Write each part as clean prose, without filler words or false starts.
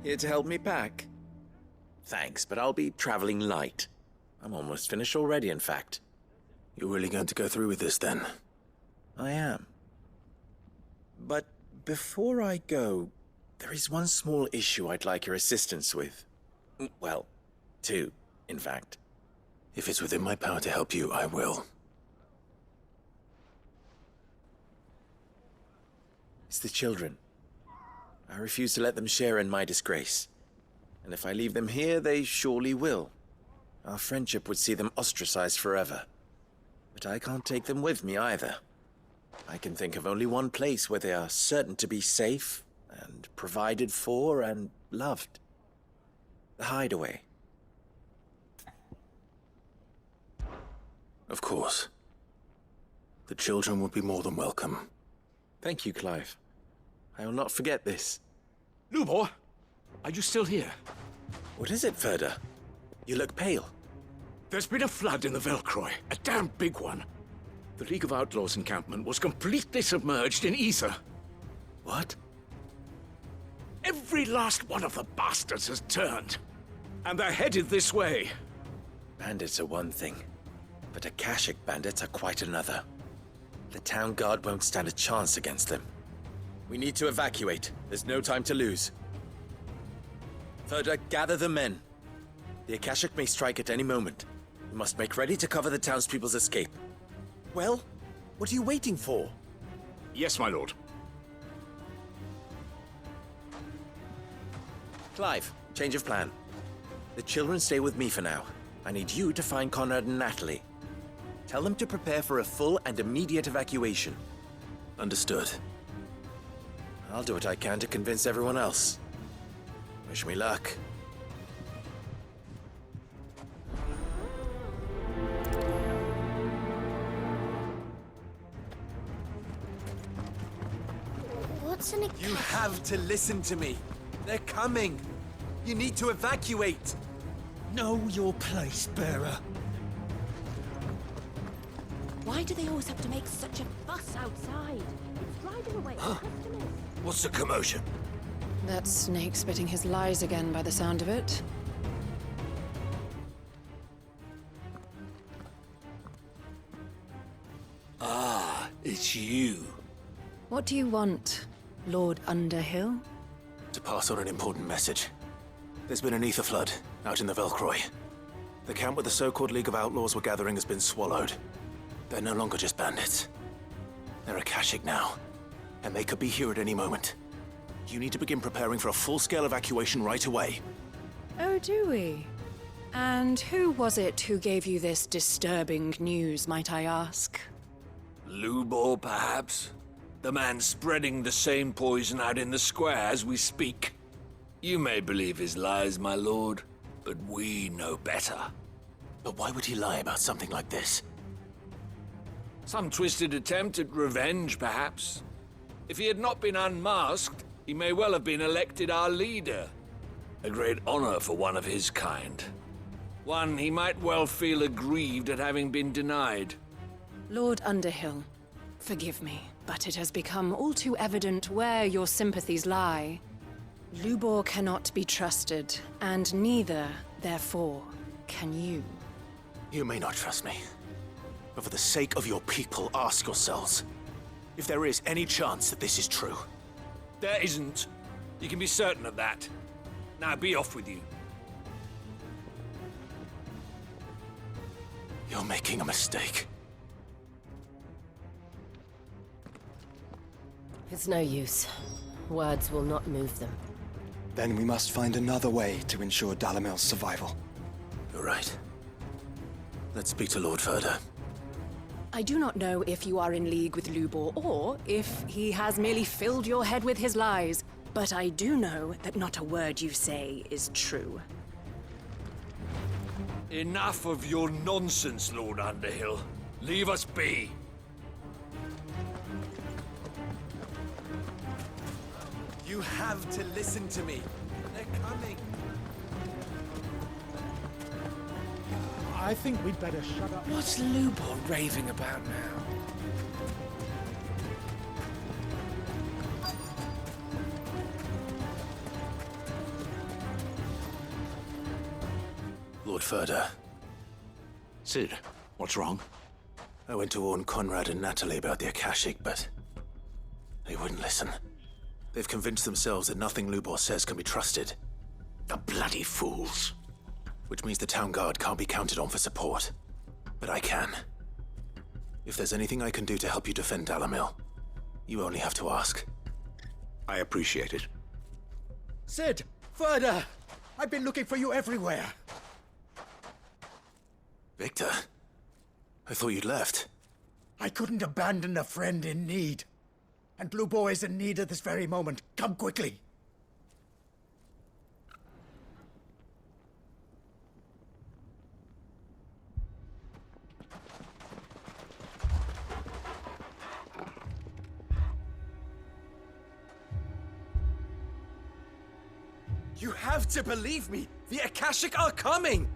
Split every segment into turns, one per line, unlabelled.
Here to help me pack? Thanks, but I'll be traveling light. I'm almost finished already, in fact.
You're really going to go through with this, then?
I am. But before I go, there is one small issue I'd like your assistance with. Well, two, in fact.
If it's within my power to help you, I will.
It's the children. I refuse to let them share in my disgrace. And if I leave them here, they surely will. Our friendship would see them ostracized forever. But I can't take them with me either. I can think of only one place where they are certain to be safe and provided for and loved. The Hideaway.
Of course. The children would be more than welcome.
Thank you, Clive. I will not forget this.
Lubor, are you still here?
What is it, Ferda? You look pale.
There's been a flood in the Velcroy, a damn big one. The League of Outlaws encampment was completely submerged in ether.
What?
Every last one of the bastards has turned. And they're headed this way.
Bandits are one thing, but Akashic bandits are quite another. The town guard won't stand a chance against them. We need to evacuate. There's no time to lose. Ferda, gather the men. The Akashic may strike at any moment. We must make ready to cover the townspeople's escape. Well, what are you waiting for?
Yes, my lord.
Clive, change of plan. The children stay with me for now. I need you to find Conrad and Natalie. Tell them to prepare for a full and immediate evacuation.
Understood.
I'll do what I can to convince everyone else. Wish me luck.
What's an Akashic?
You have to listen to me. They're coming. You need to evacuate.
Know your place, bearer.
Why do they always have to make such a fuss outside? It's driving away our customers.
What's the commotion?
That snake spitting his lies again by the sound of it.
Ah, it's you.
What do you want, Lord Underhill?
To pass on an important message. There's been an ether flood out in the Velcroy. The camp where the so-called League of Outlaws were gathering has been swallowed. They're no longer just bandits. They're Akashic now, and they could be here at any moment. You need to begin preparing for a full-scale evacuation right away.
Oh, do we? And who was it who gave you this disturbing news, might I ask?
Lubor, perhaps? The man spreading the same poison out in the square as we speak. You may believe his lies, my lord, but we know better.
But why would he lie about something like this?
Some twisted attempt at revenge, perhaps. If he had not been unmasked, he may well have been elected our leader. A great honor for one of his kind. One he might well feel aggrieved at having been denied.
Lord Underhill, forgive me, but it has become all too evident where your sympathies lie. Lubor cannot be trusted, and neither, therefore, can you.
You may not trust me, but for the sake of your people, ask yourselves if there is any chance that this is true.
There isn't. You can be certain of that. Now be off with you.
You're making a mistake.
It's no use. Words will not move them.
Then we must find another way to ensure Dalamel's survival.
You're right. Let's speak to Lord Ferda.
I do not know if you are in league with Lubor or if he has merely filled your head with his lies, but I do know that not a word you say is true.
Enough of your nonsense, Lord Underhill. Leave us be.
You have to listen to me. They're coming.
I think we'd better shut up.
What's Lubor raving about now?
Lord Furder.
Sid, what's wrong?
I went to warn Conrad and Natalie about the Akashic, but they wouldn't listen. They've convinced themselves that nothing Lubor says can be trusted.
The bloody fools.
Which means the town guard can't be counted on for support. But I can. If there's anything I can do to help you defend Dalamil, you only have to ask.
I appreciate it.
Sid! Further! I've been looking for you everywhere.
Victor? I thought you'd left.
I couldn't abandon a friend in need. And Lubor is in need at this very moment. Come quickly.
You have to believe me! The Akashic are coming!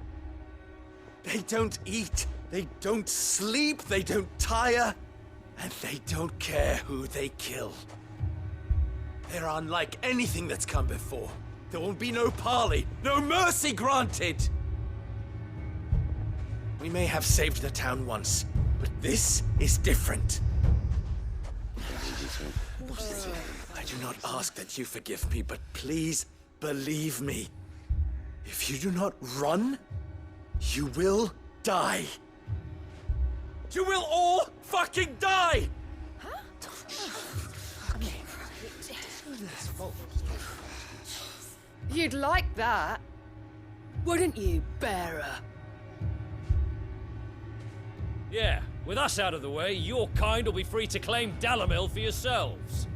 They don't eat, they don't sleep, they don't tire, and they don't care who they kill. They're unlike anything that's come before. There won't be no parley, no mercy granted! We may have saved the town once, but this is different. I do not ask that you forgive me, but please believe me. If you do not run, you will die. You will all fucking die!
You'd like that, wouldn't you, bearer?
Yeah, with us out of the way, your kind will be free to claim Dalamil for yourselves.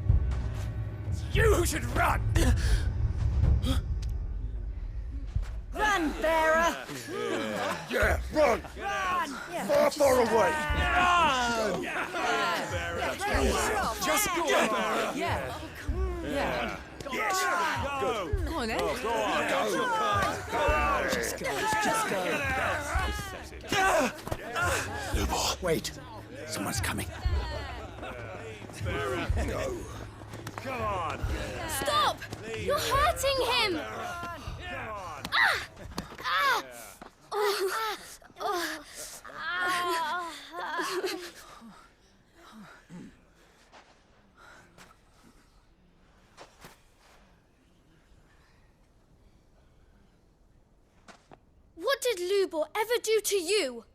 It's you who should run!
Run, bearer!
Yeah, run!
Run!
Far, far away!
Run!
Just go!
Yeah. Yeah.
Yes! Go!
Go on then.
Go on! Go! Just go. Just go.
Lubor.
Wait. Someone's coming.
Go.
Come on! Stop! You're hurting him! What did Lubor ever do to you?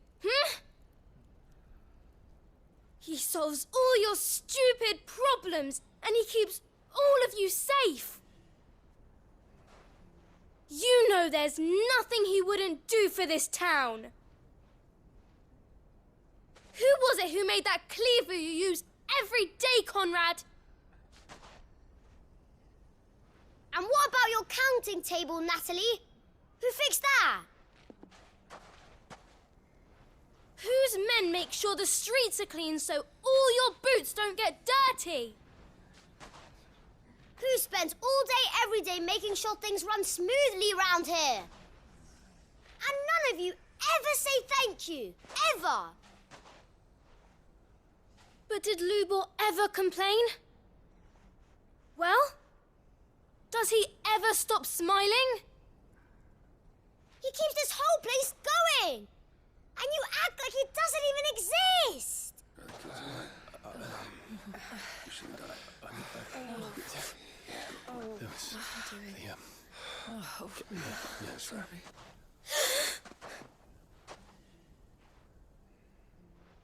He solves all your stupid problems and he keeps all of you safe. You know there's nothing he wouldn't do for this town. Who was it who made that cleaver you use every day, Conrad?
And what about your counting table, Natalie? Who fixed that?
Whose men make sure the streets are clean so all your boots don't get dirty?
Who spends all day, every day making sure things run smoothly around here? And none of you ever say thank you. Ever.
But did Lubor ever complain? Well, does he ever stop smiling?
He keeps this whole place going. And you act like he doesn't even exist.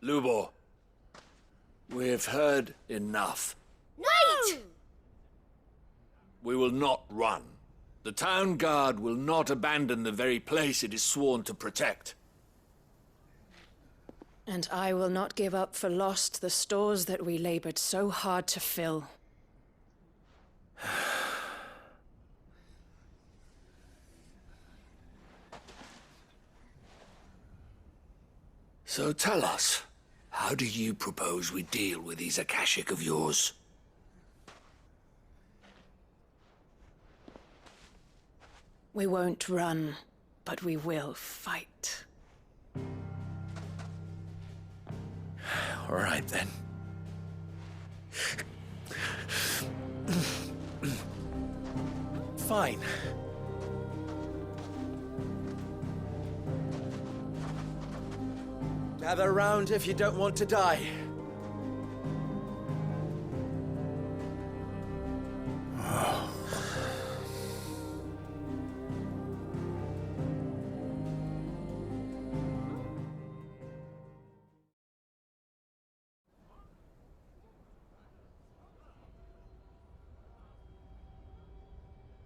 Lubor, we've heard enough.
Wait!
We will not run. The town guard will not abandon the very place it is sworn to protect.
And I will not give up for lost the stores that we labored so hard to fill.
So tell us, how do you propose we deal with these Akashic of yours?
We won't run, but we will fight.
All right, then. Fine. Gather round if you don't want to die.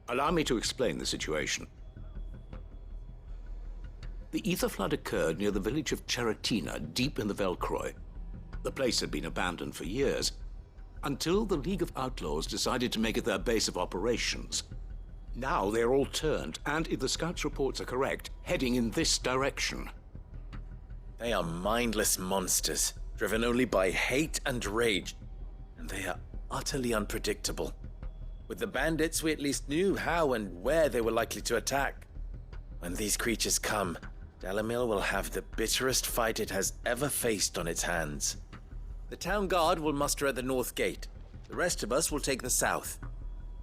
Allow me to explain the situation. The ether flood occurred near the village of Cheratina, deep in the Velcroy. The place had been abandoned for years, until the League of Outlaws decided to make it their base of operations. Now they're all turned, and if the scouts' reports are correct, heading in this direction.
They are mindless monsters, driven only by hate and rage, and they are utterly unpredictable. With the bandits, we at least knew how and where they were likely to attack. When these creatures come, Dalimil will have the bitterest fight it has ever faced on its hands. The town guard will muster at the north gate. The rest of us will take the south.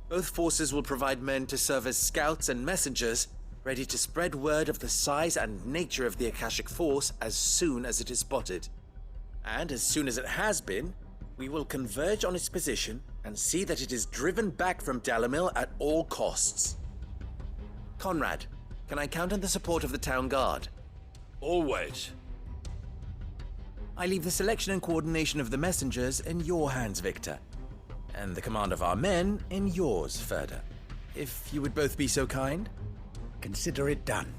Both forces will provide men to serve as scouts and messengers, ready to spread word of the size and nature of the Akashic Force as soon as it is spotted. And as soon as it has been, we will converge on its position and see that it is driven back from Dalimil at all costs. Conrad, can I count on the support of the town guard?
Always.
I leave the selection and coordination of the messengers in your hands, Victor. And the command of our men in yours, Ferda. If you would both be so kind.
Consider it done.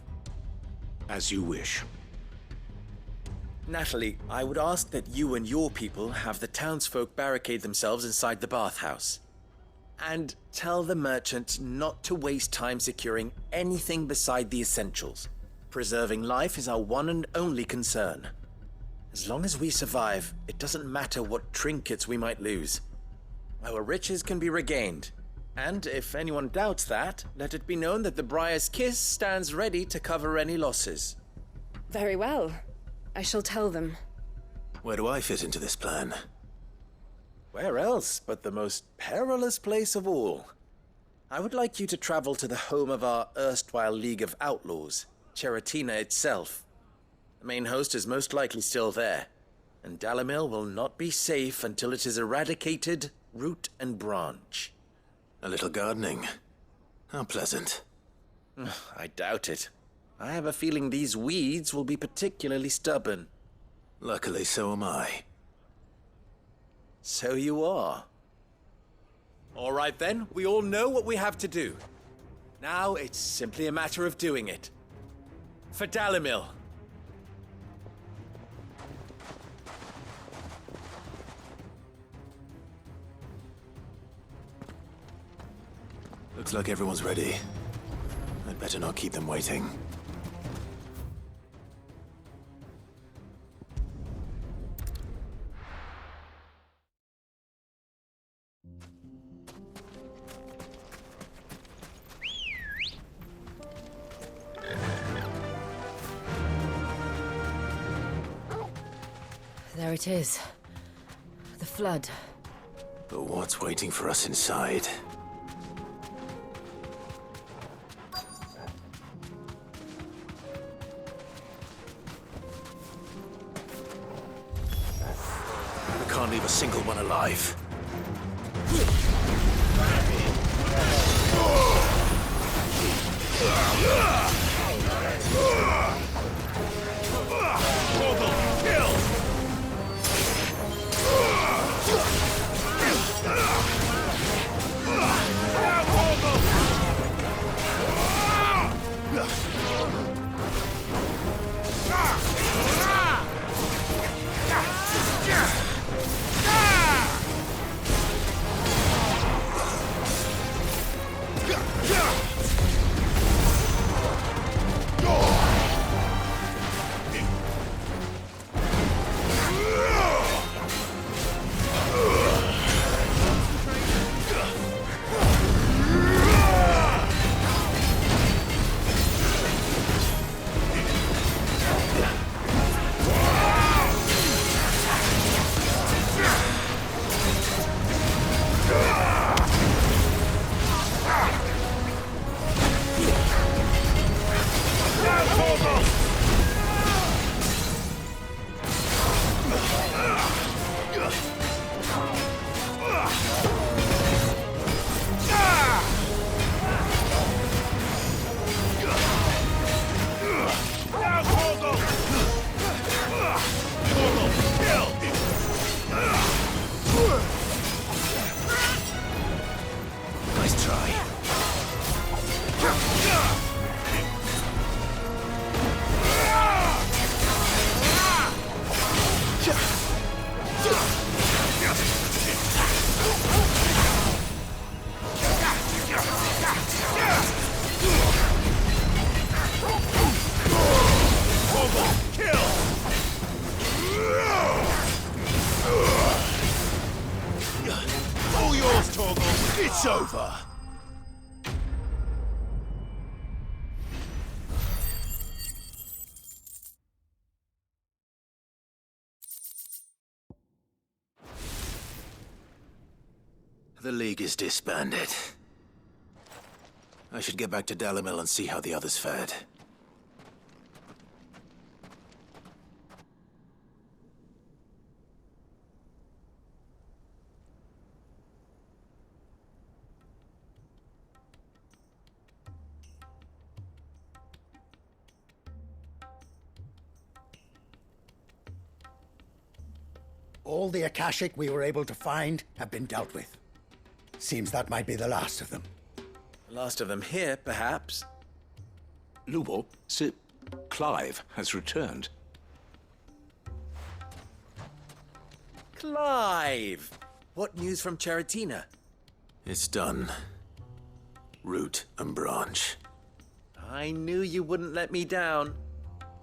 As you wish.
Natalie, I would ask that you and your people have the townsfolk barricade themselves inside the bathhouse. And tell the merchant not to waste time securing anything beside the essentials. Preserving life is our one and only concern. As long as we survive, it doesn't matter what trinkets we might lose. Our riches can be regained. And if anyone doubts that, let it be known that the Briar's Kiss stands ready to cover any losses.
Very well. I shall tell them.
Where do I fit into this plan?
Where else but the most perilous place of all? I would like you to travel to the home of our erstwhile League of Outlaws, Cheratina itself. The main host is most likely still there, and Dalimil will not be safe until it is eradicated, root and branch.
A little gardening. How pleasant.
I doubt it. I have a feeling these weeds will be particularly stubborn.
Luckily, so am I.
So you are. All right then, we all know what we have to do. Now it's simply a matter of doing it. For Dalimil.
Looks like everyone's ready. I'd better not keep them waiting.
There it is. The flood.
But what's waiting for us inside? We can't leave a single one alive.
It's over!
The League is disbanded. I should get back to Dalimil and see how the others fared.
All the Akashic we were able to find have been dealt with. Seems that might be the last of them.
The last of them here, perhaps.
Lubor, Sir Clive has returned.
Clive! What news from Charatina?
It's done. Root and branch.
I knew you wouldn't let me down.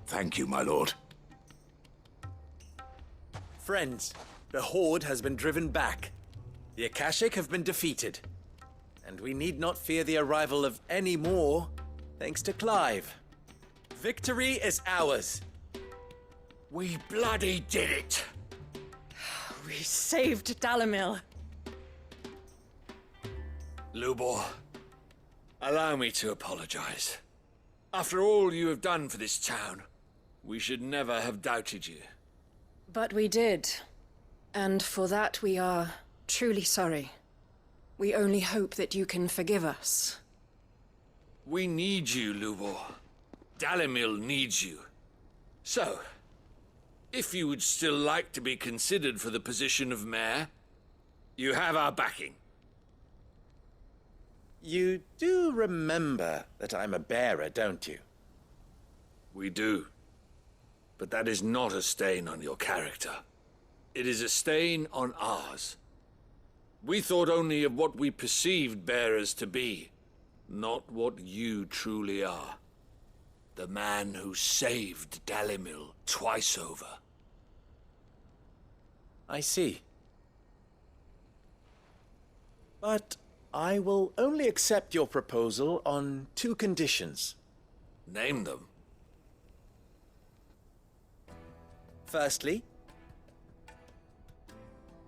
Thank you, my lord.
Friends, the Horde has been driven back. The Akashic have been defeated. And we need not fear the arrival of any more, thanks to Clive. Victory is ours.
We bloody did it!
We saved Dalimil.
Lubor, allow me to apologize. After all you have done for this town, we should never have doubted you.
But we did. And for that we are truly sorry. We only hope that you can forgive us.
We need you, Lubor. Dalimil needs you. So, if you would still like to be considered for the position of mayor, you have our backing.
You do remember that I'm a bearer, don't you?
We do. But that is not a stain on your character. It is a stain on ours. We thought only of what we perceived bearers to be, not what you truly are. The man who saved Dalimil twice over.
I see. But I will only accept your proposal on 2 conditions.
Name them.
Firstly,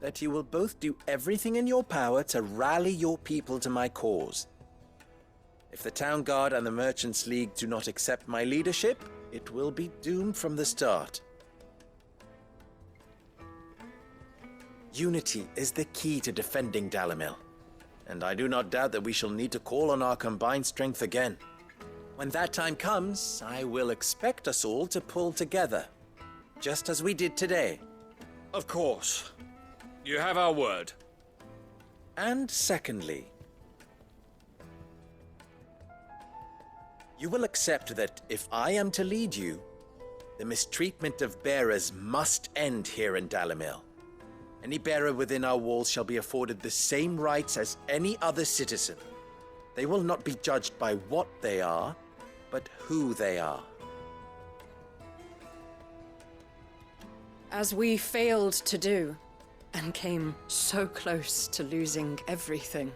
that you will both do everything in your power to rally your people to my cause. If the Town Guard and the Merchants League do not accept my leadership, it will be doomed from the start. Unity is the key to defending Dalimil, and I do not doubt that we shall need to call on our combined strength again. When that time comes, I will expect us all to pull together, just as we did today.
Of course. You have our word.
And secondly, you will accept that if I am to lead you, the mistreatment of bearers must end here in Dalimil. Any bearer within our walls shall be afforded the same rights as any other citizen. They will not be judged by what they are, but who they are.
As we failed to do, and came so close to losing everything.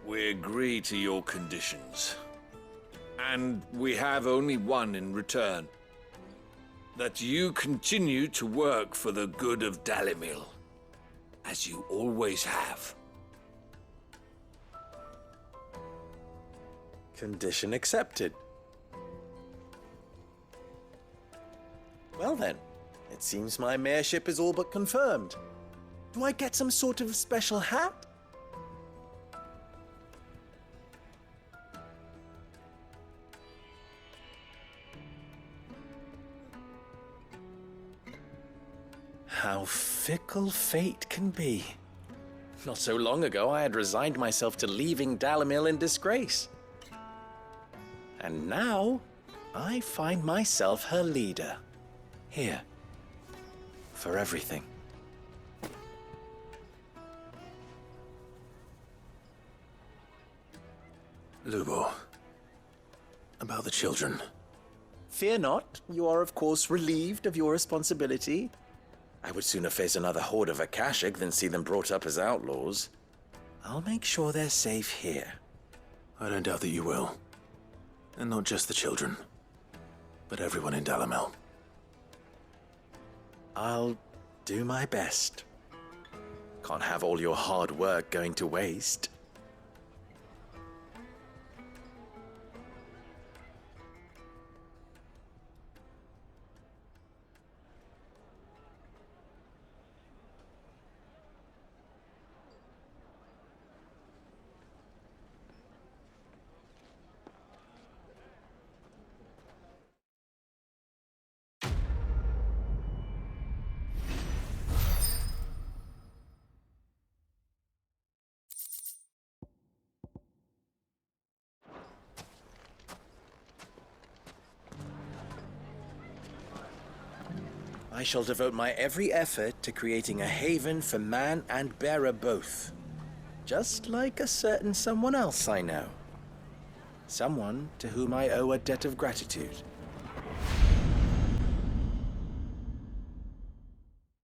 We agree to your conditions. And we have only one in return. That you continue to work for the good of Dalimil, as you always have.
Condition accepted. Well then, it seems my mayorship is all but confirmed. Do I get some sort of special hat? How fickle fate can be. Not so long ago, I had resigned myself to leaving Dalimil in disgrace. And now, I find myself her leader. Here. For everything.
Lubor. About the children.
Fear not. You are, of course, relieved of your responsibility. I would sooner face another horde of Akashic than see them brought up as outlaws. I'll make sure they're safe here.
I don't doubt that you will. And not just the children, but everyone in Dalamel.
I'll do my best. Can't have all your hard work going to waste. I shall devote my every effort to creating a haven for man and bearer both. Just like a certain someone else I know. Someone to whom I owe a debt of gratitude.